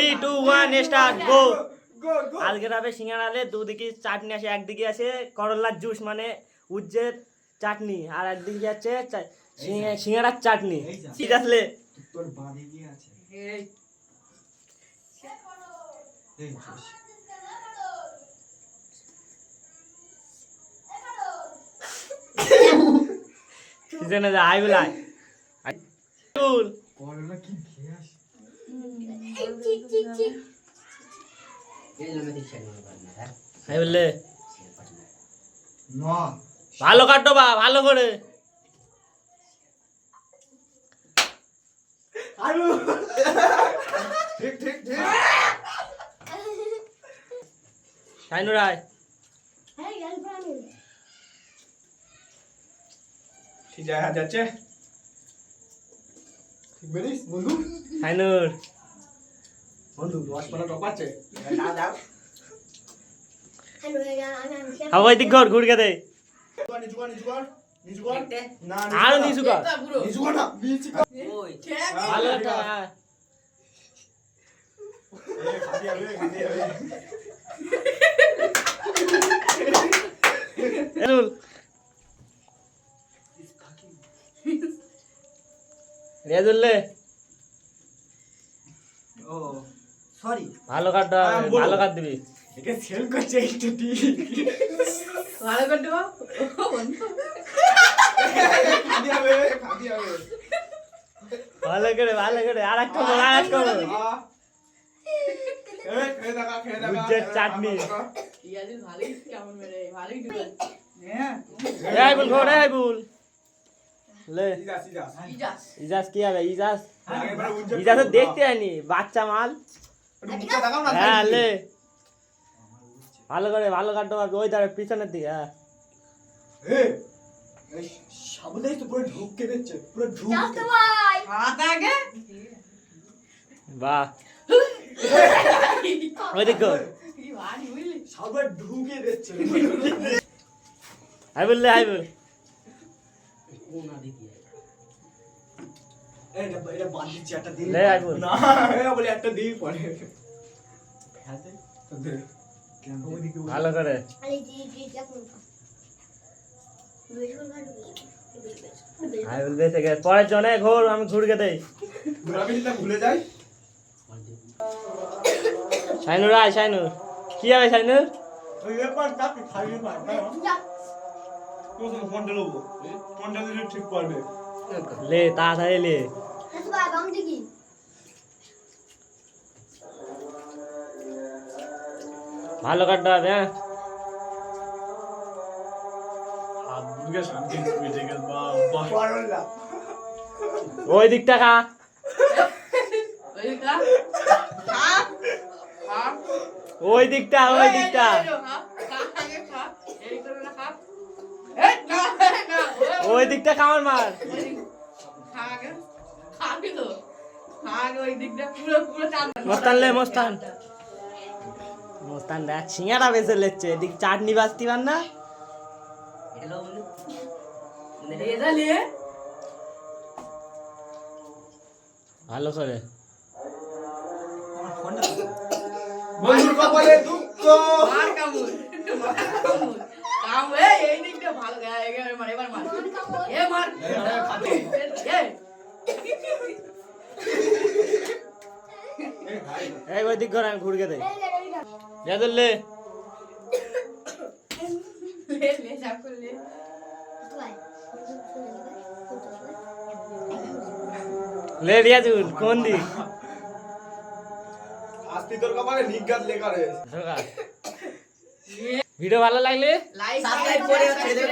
3 2 1 start গো। আজকের হবে সিঙ্গাড়ালে দুদিকে চাটনি আছে, একদিকে আছে করলার জুস মানে উজ্জের চাটনি, আর একদিকে আছে সিঙ্গাড়ার চাটনি। ঠিক আছে তোর বাঁধে কি আছে? এই এই সিজনে যা আই বলাই কুল করলা কি খেয়ে আসে? আই বললে না ভালো কাটো বা ভালো করে। আলু ঠিক ঠিক ঠিক শাইনু রায় ঠিক জায়গা যাচ্ছে। ঠিক বলিস বন্ধু? শাইনুর বন্ধু রসমালা টপ আছে দাও দাও। হাওয়াই দিক ঘর ঘুরকে দে নিচু কর নিচু কর নিচু কর না আর নিচু কর নিচু কর না নিচু কর। ওই ভালো কাটো। এ খাদি হবে এনুল রেজুল্লে ও সরি ভালো কাটো, ভালো কাট দিবি। একে সেল করছে একটু ঠিক ভালো করে দেবো খাদি হবে খাদি হবে ভালো করে আর একটা বল, আর একটা বল। এ খেয়ে দেখা উজ্জের চাটনি। ইয়াদি ভালোই কেমন মেরে ভালোই দিবে হ্যাঁ এই বল ঘরে এই বল লে সিধা সিধা ইজাস ইজাজ কি হবে ইজাজ? আগেরবার উজ্জ্বল ইজাজ তো দেখতে আনি বাচ্চা মাল। মুখটা দেখাও না হ্যাঁ লে ভালো কাটো ওই ধারে পিছনের দিকে। হ্যাঁ এ এই সাবলেই তো পুরো ঢুকে দিচ্ছে পুরো ঢুকে হাত আগে বাহ ওই দিক ঘর কি ভারী বুঝলি সাবলে ঢুকে দিচ্ছে আই বল কোনা দিকে এটা বাদ দিচ্ছি একটা দিন লে আই বল না এটা বলে একটা দিই পরে হাতে তো দে কেন ওইদিকে ভালো করে আই বল বেঁচে গেছে পরের জনে ঘোর আমি ঘুরকে দেই। ঘোরাবি না ভুলে যাই শাইনুর আয় শাইনুর কি হবে শাইনুর? ওই ব্যাপার কাকে খাইয়ে পায় কোন ফোনটা নেবো ফোনটা দিলে ঠিক পারবে লে তাড়াতাড়ি লে ভালো কাটতে হবে। হ্যাঁ হাত মুরগে শান্তি বেঁচে গেল বাবা পারলা ওই দিকটা খা ওই কা খা খা ওই দিকটা আগে খা এই করে না খা এই না ওই দিকটা খাওয়ার মার। খা আগে খাবি তো খা আগে ওই দিকটা পুরো টান মস্তান লে মস্তান মস্তান দেখ সিঙ্গারা বেঁচে লেচ্ছে এদিক চাটনি বাজতি পার না। হ্যালো রেজা লিয়ে ভালো করে আমার ফোনটা বন্ধুর কপালে দুঃখ মার কামুর কাম এই দিকটা ভালো এবার মার এবার মার এ মার খাতে এ এই ভাই এই ওই দিক ঘর আমি ঘুরকে দেই যাদুল লে লে সব করে লে লে রিয়াজুল কোন দিক আস্তি তোর কপালে নিগাত লেখা রয়েছে ভিডিও ভালো লাগলে লাইক সাবস্ক্রাইব করে ছেড়ে